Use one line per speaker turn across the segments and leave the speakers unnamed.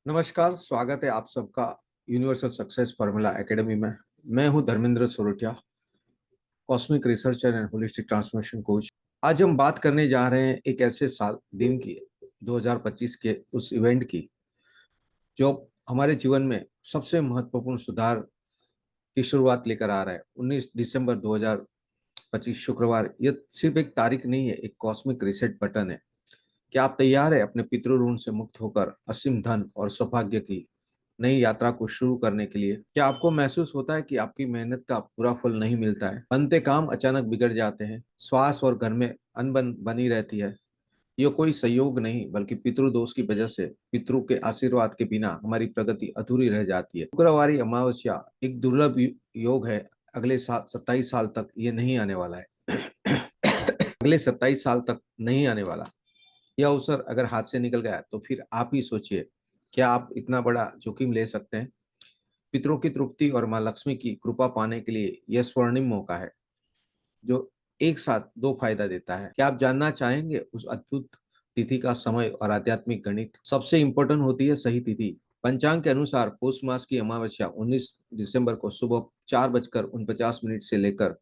नमस्कार, स्वागत है आप सबका यूनिवर्सल सक्सेस फार्मूला एकेडमी में। मैं हूं Dharmendra Sorathiya, cosmic researcher and holistic transformation coach. आज हम बात करने जा रहे हैं एक ऐसे साल दिन की, 2025 के उस इवेंट की जो हमारे जीवन में सबसे महत्वपूर्ण सुधार की शुरुआत लेकर आ रहा है। 19 दिसंबर 2025 शुक्रवार। यह सिर्फ एक तारीख नहीं है, एक कॉस्मिक रिसेट बटन है। क्या आप तैयार है अपने पितृ ऋण से मुक्त होकर असीम धन और सौभाग्य की नई यात्रा को शुरू करने के लिए? क्या आपको महसूस होता है कि आपकी मेहनत का पूरा फल नहीं मिलता है? बनते काम अचानक बिगड़ जाते हैं, श्वास और घर में अनबन बनी रहती है। ये कोई संयोग नहीं, बल्कि पितृदोष की वजह से पितरों के आशीर्वाद के बिना हमारी प्रगति अधूरी रह जाती है। शुक्रवारी अमावस्या एक दुर्लभ योग है। अगले साल 27 साल तक ये नहीं आने वाला है। अगले 27 साल तक नहीं आने वाला। यह अवसर अगर हाथ से निकल गया तो फिर आप ही सोचिए, क्या आप इतना बड़ा जोखिम ले सकते हैं? पितरों की तृप्ति और माँ लक्ष्मी की कृपा पाने के लिए यह स्वर्णिम मौका है जो एक साथ दो फायदा देता है। क्या आप जानना चाहेंगे उस अद्भुत तिथि का समय और आध्यात्मिक गणित? सबसे इंपॉर्टेंट होती है सही तिथि। पंचांग के अनुसार पौष मास की अमावस्या 19 दिसंबर को सुबह 4:49 से लेकर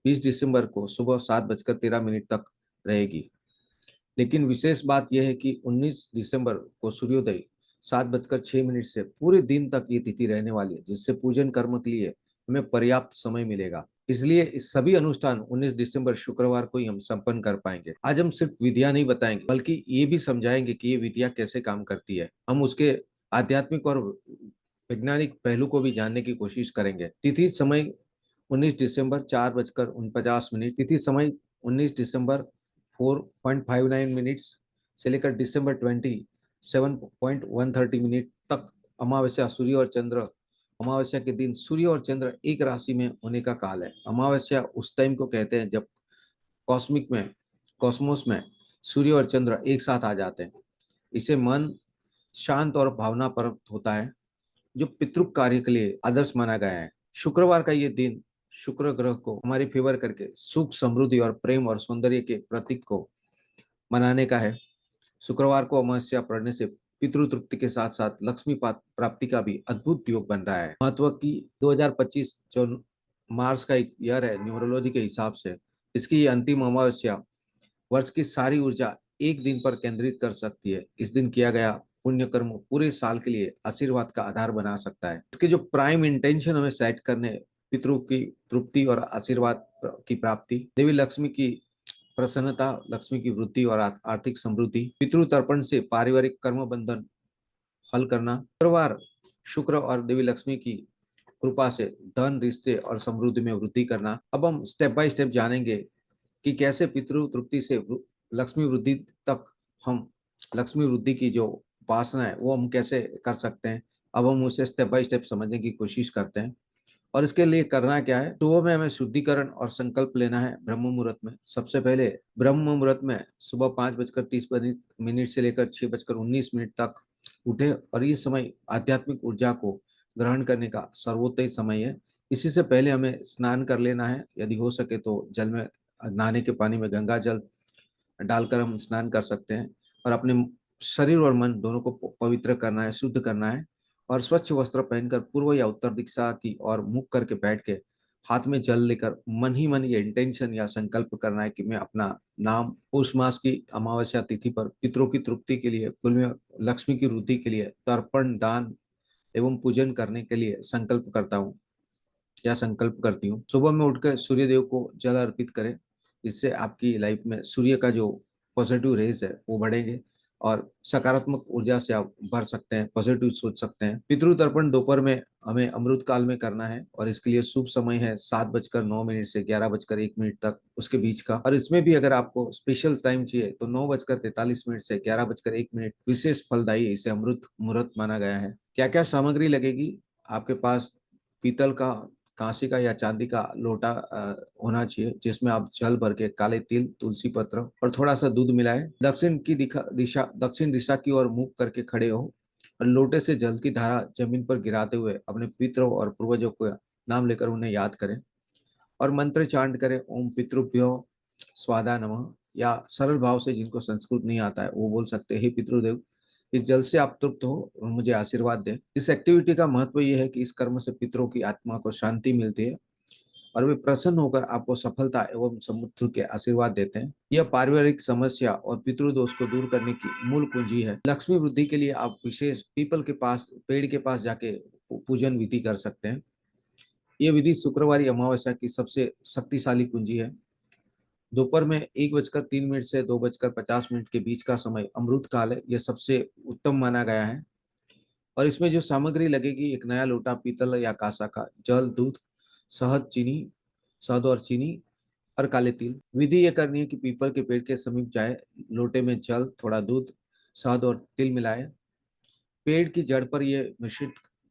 20 दिसंबर को सुबह 7:13 तक रहेगी। लेकिन विशेष बात यह है कि 19 दिसंबर को सूर्योदय 7:06 से पूरे दिन तक ये तिथि रहने वाली है, जिससे पूजन कर्म के लिए हमें पर्याप्त समय मिलेगा। इसलिए इस सभी अनुष्ठान 19 दिसंबर शुक्रवार को ही हम संपन्न कर पाएंगे। आज हम सिर्फ विधियां नहीं बताएंगे, बल्कि ये भी समझाएंगे कि ये विधियां कैसे काम करती है। हम उसके आध्यात्मिक और वैज्ञानिक पहलू को भी जानने की कोशिश करेंगे। तिथि समय 19 दिसंबर 4:49। तिथि समय 19 दिसंबर 4:59 से लेकर दिसंबर 27:130 तक। अमावस्या सूर्य और चंद्र। अमावस्या के दिन सूर्य और चंद्र एक राशि में होने का काल है। अमावस्या उस टाइम को कहते हैं जब कॉस्मिक में कॉस्मोस में सूर्य और चंद्र एक साथ आ जाते हैं। इसे मन शांत और भावना परक होता है, जो पितृ कार्य के लिए आदर्श माना गया है। शुक्रवार का ये दिन शुक्र ग्रह को हमारी फेवर करके सुख, समृद्धि और प्रेम और सौंदर्य के प्रतीक को मनाने का है। शुक्रवार को अमावस्या पड़ने से पितृ तृप्ति के साथ साथ लक्ष्मी प्राप्ति का भी अद्भुत योग बन रहा है। महत्व की 2025 जो मार्स का एक ईयर है न्यूमरोलॉजी के हिसाब से, इसकी ये अंतिम अमावस्या वर्ष की सारी ऊर्जा एक दिन पर केंद्रित कर सकती है। इस दिन किया गया पुण्य कर्म पूरे साल के लिए आशीर्वाद का आधार बना सकता है। इसके जो प्राइम इंटेंशन हमें सेट करने, पितरों की तृप्ति और आशीर्वाद की प्राप्ति, देवी लक्ष्मी की प्रसन्नता, लक्ष्मी की वृद्धि और आर्थिक समृद्धि, पितृ तर्पण से पारिवारिक कर्म बंधन हल करना, शुक्रवार शुक्र और देवी लक्ष्मी की कृपा से धन, रिश्ते और समृद्धि में वृद्धि करना। अब हम स्टेप बाय स्टेप जानेंगे कि कैसे पितृ तृप्ति से लक्ष्मी वृद्धि तक हम लक्ष्मी वृद्धि की जो उपासना है वो हम कैसे कर सकते हैं। अब हम उसे स्टेप बाय स्टेप समझने की कोशिश करते हैं। और इसके लिए करना क्या है, सुबह में हमें शुद्धिकरण और संकल्प लेना है। ब्रह्म मुहूर्त में सबसे पहले ब्रह्म मुहूर्त में सुबह 5:30 से लेकर 6:19 तक उठे, और ये समय आध्यात्मिक ऊर्जा को ग्रहण करने का सर्वोत्तम समय है। इसी से पहले हमें स्नान कर लेना है। यदि हो सके तो जल में, नहाने के पानी में गंगा जल डालकर हम स्नान कर सकते हैं, और अपने शरीर और मन दोनों को पवित्र करना है, शुद्ध करना है। और स्वच्छ वस्त्र पहनकर पूर्व या उत्तर दिशा की ओर मुख करके बैठ के हाथ में जल लेकर मन ही मन ये इंटेंशन या संकल्प करना है कि मैं अपना नाम पौष मास की अमावस्या तिथि पर पितरों की तृप्ति के लिए, कुल में लक्ष्मी की वृद्धि के लिए तर्पण, दान एवं पूजन करने के लिए संकल्प करता हूँ या संकल्प करती हूँ। सुबह में उठकर सूर्य देव को जल अर्पित करें। इससे आपकी लाइफ में सूर्य का जो पॉजिटिव रेज है वो बढ़ेंगे, और सकारात्मक ऊर्जा से आप भर सकते हैं, पॉजिटिव सोच सकते हैं। पितृ तर्पण दोपहर में हमें अमृत काल में करना है, और इसके लिए शुभ समय है 7:09 से 11:01 तक, उसके बीच का। और इसमें भी अगर आपको स्पेशल टाइम चाहिए तो 9:43 से 11:01 विशेष फलदायी, इसे अमृत मुहूर्त माना गया है। क्या क्या सामग्री लगेगी? आपके पास पीतल का, कांसी का या चांदी का लोटा होना चाहिए, जिसमें आप जल भर के काले तिल, तुलसी पत्र और थोड़ा सा दूध मिलाए। दक्षिण दिशा की ओर मुख करके खड़े हो, और लोटे से जल की धारा जमीन पर गिराते हुए अपने पितरों और पूर्वजों को नाम लेकर उन्हें याद करें, और मंत्र चांट करें, ओम पितृभ्यो स्वादा नमः। या सरल भाव से, जिनको संस्कृत नहीं आता है वो बोल सकते हैं, हे पितृदेव, इस जल से आप तृप्त हो और मुझे आशीर्वाद दें। इस एक्टिविटी का महत्व यह है कि इस कर्म से पितरों की आत्मा को शांति मिलती है और वे प्रसन्न होकर आपको सफलता एवं समृद्धि के आशीर्वाद देते हैं। यह पारिवारिक समस्या और पितृदोष को दूर करने की मूल कुंजी है। लक्ष्मी वृद्धि के लिए आप विशेष पीपल के पास, पेड़ के पास जाके पूजन विधि कर सकते हैं। यह विधि शुक्रवारी अमावस्या की सबसे शक्तिशाली कुंजी है। दोपहर में 1:03 से 2:50 के बीच का समय अमृत काल है। यह सबसे उत्तम माना गया है। और इसमें जो सामग्री लगेगी, एक नया लोटा पीतल या कांसा का, जल, दूध, शहद, चीनी, शहद और चीनी और काले तिल। विधि ये करनी है कि पीपल के पेड़ के समीप जाए, लोटे में जल, थोड़ा दूध, शहद और तिल मिलाए, पेड़ की जड़ पर यह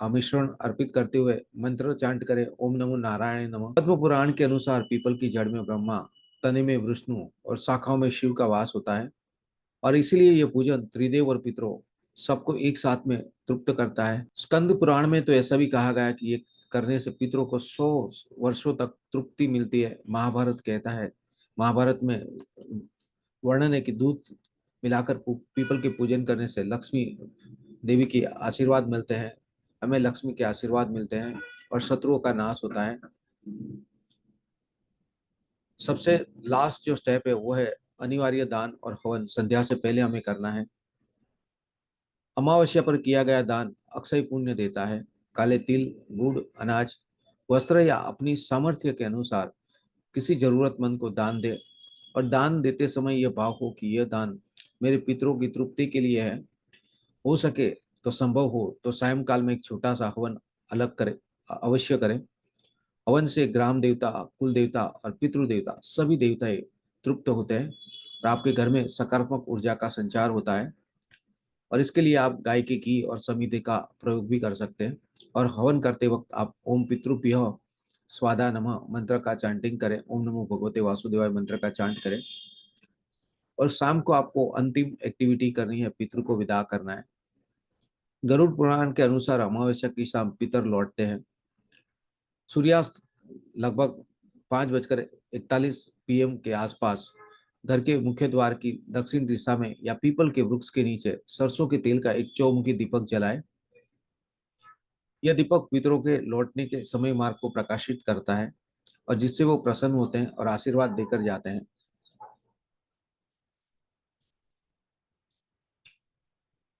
मिश्रण अर्पित करते हुए मंत्र चांट करें, ओम नमो नारायण नमः। पद्म पुराण के अनुसार पीपल की जड़ में ब्रह्मा, तने में विष्णु और शाखाओं में शिव का वास होता है और इसीलिए यह पूजन त्रिदेव और पितरों सबको एक साथ में तृप्त करता है। स्कंद पुराण में तो ऐसा भी कहा गया है कि ये करने से पितरों को 100 वर्षों तक तृप्ति मिलती है। महाभारत कहता है, महाभारत में वर्णन है कि दूध मिलाकर पीपल के पूजन करने से लक्ष्मी देवी की आशीर्वाद मिलते हैं, हमें लक्ष्मी के आशीर्वाद मिलते हैं और शत्रुओं का नाश होता है। सबसे लास्ट जो स्टेप है वो है अनिवार्य दान और हवन संध्या से पहले हमें करना है। अमावस्या पर किया गया दान अक्षय पुण्य देता है। काले तिल, गुड़, अनाज, वस्त्र या अपनी सामर्थ्य के अनुसार किसी जरूरतमंद को दान दे और दान देते समय यह भाव हो कि यह दान मेरे पितरों की तृप्ति के लिए है। हो सके तो, संभव हो तो सायंकाल में एक छोटा सा हवन अलग करें, अवश्य करें। हवन से ग्राम देवता, कुल देवता और पितृ देवता सभी देवताएं तृप्त होते हैं और आपके घर में सकारात्मक ऊर्जा का संचार होता है। और इसके लिए आप गाय के घी और समिति का प्रयोग भी कर सकते हैं। और हवन करते वक्त आप ओम पितृभ्यः स्वादा नमः मंत्र का चांटिंग करें, ओम नमो भगवते वासुदेवाय मंत्र का चांट करें। और शाम को आपको अंतिम एक्टिविटी करनी है, पितृ को विदा करना है। गरुड़ पुराण के अनुसार अमावस्या की शाम पितर लौटते हैं। सूर्यास्त लगभग 5:41 PM के आसपास घर के मुख्य द्वार की दक्षिण दिशा में या पीपल के वृक्ष के नीचे सरसों के तेल का एक चौमुखी दीपक जलाए। यह दीपक पितरों के लौटने के समय मार्ग को प्रकाशित करता है और जिससे वो प्रसन्न होते हैं और आशीर्वाद देकर जाते हैं।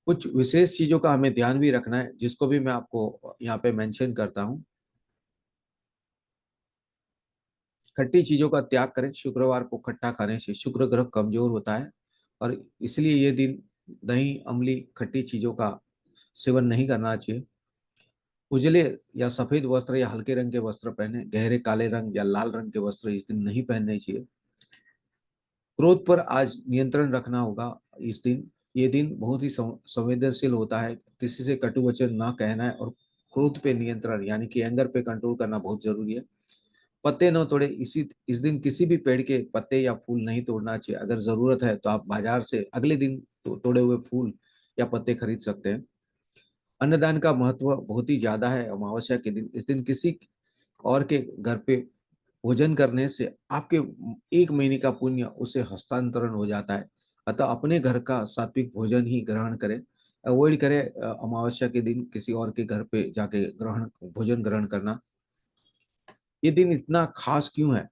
कुछ विशेष चीजों का हमें ध्यान भी रखना है, जिसको भी मैं आपको यहाँ पे मेंशन करता हूँ। खट्टी चीजों का त्याग करें। शुक्रवार को खट्टा खाने से शुक्र ग्रह कमजोर होता है और इसलिए ये दिन दही, अम्ली, खट्टी चीजों का सेवन नहीं करना चाहिए। उजले या सफेद वस्त्र या हल्के रंग के वस्त्र पहने, गहरे काले रंग या लाल रंग के वस्त्र इस दिन नहीं पहनने चाहिए। क्रोध पर आज नियंत्रण रखना होगा इस दिन। ये दिन बहुत ही संवेदनशील होता है, किसी से कटु वचन ना कहना है और क्रोध पे नियंत्रण यानी कि एंगर पे कंट्रोल करना बहुत जरूरी है। पत्ते न तोड़े। इस दिन किसी भी पेड़ के पत्ते या फूल नहीं तोड़ना चाहिए। अगर जरूरत है तो आप बाजार से अगले दिन तोड़े हुए फूल या पत्ते खरीद सकते हैं। अन्नदान का महत्व बहुत ही ज्यादा है अमावस्या के दिन। इस दिन किसी और के घर पे भोजन करने से आपके 1 महीने का पुण्य उसे हस्तांतरण हो जाता है। अतः अपने घर का सात्विक भोजन ही ग्रहण करें। अवॉइड करें अमावस्या के दिन किसी और के घर पे जाके भोजन ग्रहण करना। ये दिन इतना खास क्यों है?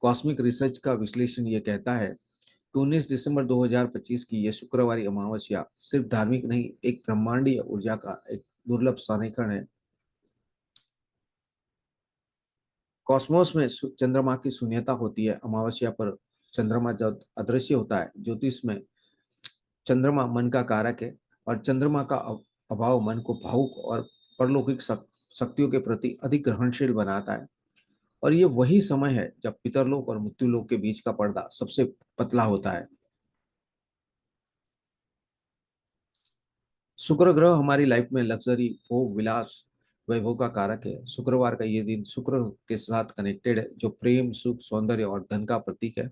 कॉस्मिक रिसर्च का विश्लेषण ये कहता है कि 19 दिसंबर 2025 की यह शुक्रवारी अमावस्या सिर्फ धार्मिक नहीं, एक ब्रह्मांडीय ऊर्जा का एक दुर्लभ संरेखण है। कॉस्मोस में चंद्रमा की शून्यता होती है। अमावस्या पर चंद्रमा जब अदृश्य होता है, ज्योतिष में चंद्रमा मन का कारक है और चंद्रमा का अभाव मन को भावुक और परलौकिक शक्तियों के प्रति अधिक ग्रहणशील बनाता है। और ये वही समय है जब पितरलोक और मृत्युलोक के बीच का पर्दा सबसे पतला होता है। शुक्र ग्रह हमारी लाइफ में लग्जरी, भोग, विलास, वैभव का कारक है। शुक्रवार का ये दिन शुक्र के साथ कनेक्टेड है, जो प्रेम, सुख, सौंदर्य और धन का प्रतीक है।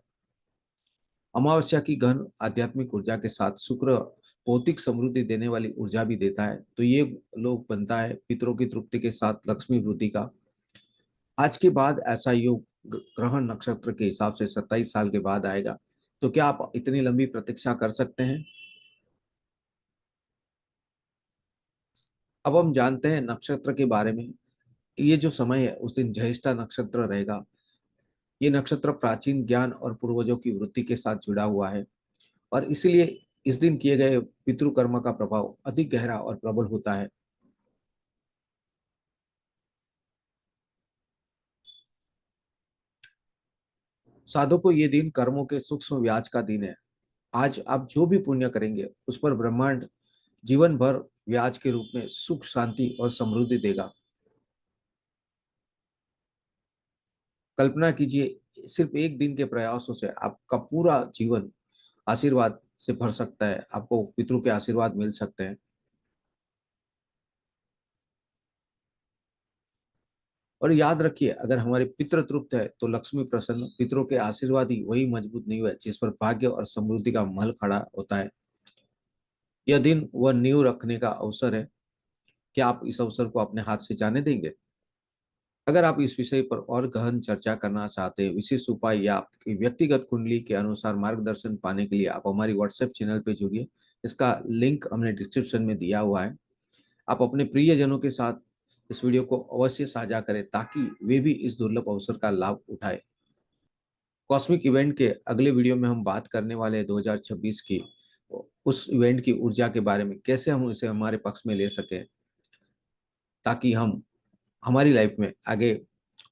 अमावस्या की गहन आध्यात्मिक ऊर्जा के साथ शुक्र भौतिक समृद्धि देने वाली ऊर्जा भी देता है। तो ये लोग बनता है पितरों की तृप्ति के साथ लक्ष्मी वृद्धि का। आज के बाद ऐसा योग ग्रहण नक्षत्र के हिसाब से 27 साल के बाद आएगा। तो क्या आप इतनी लंबी प्रतीक्षा कर सकते हैं? अब हम जानते हैं नक्षत्र के बारे में। ये जो समय है उस दिन ज्येष्ठा नक्षत्र रहेगा। ये नक्षत्र प्राचीन ज्ञान और पूर्वजों की वृत्ति के साथ जुड़ा हुआ है, और इसलिए इस दिन किए गए पितृकर्म का प्रभाव अधिक गहरा और प्रबल होता है। साधु को ये दिन कर्मों के सूक्ष्म व्याज का दिन है। आज आप जो भी पुण्य करेंगे उस पर ब्रह्मांड जीवन भर व्याज के रूप में सुख, शांति और समृद्धि देगा। कल्पना कीजिए, सिर्फ एक दिन के प्रयासों से आपका पूरा जीवन आशीर्वाद से भर सकता है, आपको पितरों के आशीर्वाद मिल सकते हैं। और याद रखिए, अगर हमारे पितृ तृप्त है तो लक्ष्मी प्रसन्न। पितरों के आशीर्वाद ही वही मजबूत नींव है जिस पर भाग्य और समृद्धि का महल खड़ा होता है। यह दिन वह नींव रखने का अवसर है। क्या आप इस अवसर को अपने हाथ से जाने देंगे? अगर आप इस विषय पर और गहन चर्चा करना चाहते हैं, विशेष उपाय या आपकी व्यक्तिगत कुंडली के अनुसार मार्गदर्शन पाने के लिए आप हमारी व्हाट्सएप चैनल पे जुड़िए। इसका लिंक हमने डिस्क्रिप्शन में दिया हुआ है। आप अपने प्रियजनों के साथ इस वीडियो को अवश्य साझा करें ताकि वे भी इस दुर्लभ अवसर का लाभ उठाए। कॉस्मिक इवेंट के अगले वीडियो में हम बात करने वाले हैं 2026 की उस इवेंट की ऊर्जा के बारे में, कैसे हम इसे हमारे पक्ष में ले सकें ताकि हम हमारी लाइफ में आगे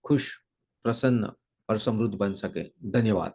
खुश, प्रसन्न और समृद्ध बन सके। धन्यवाद।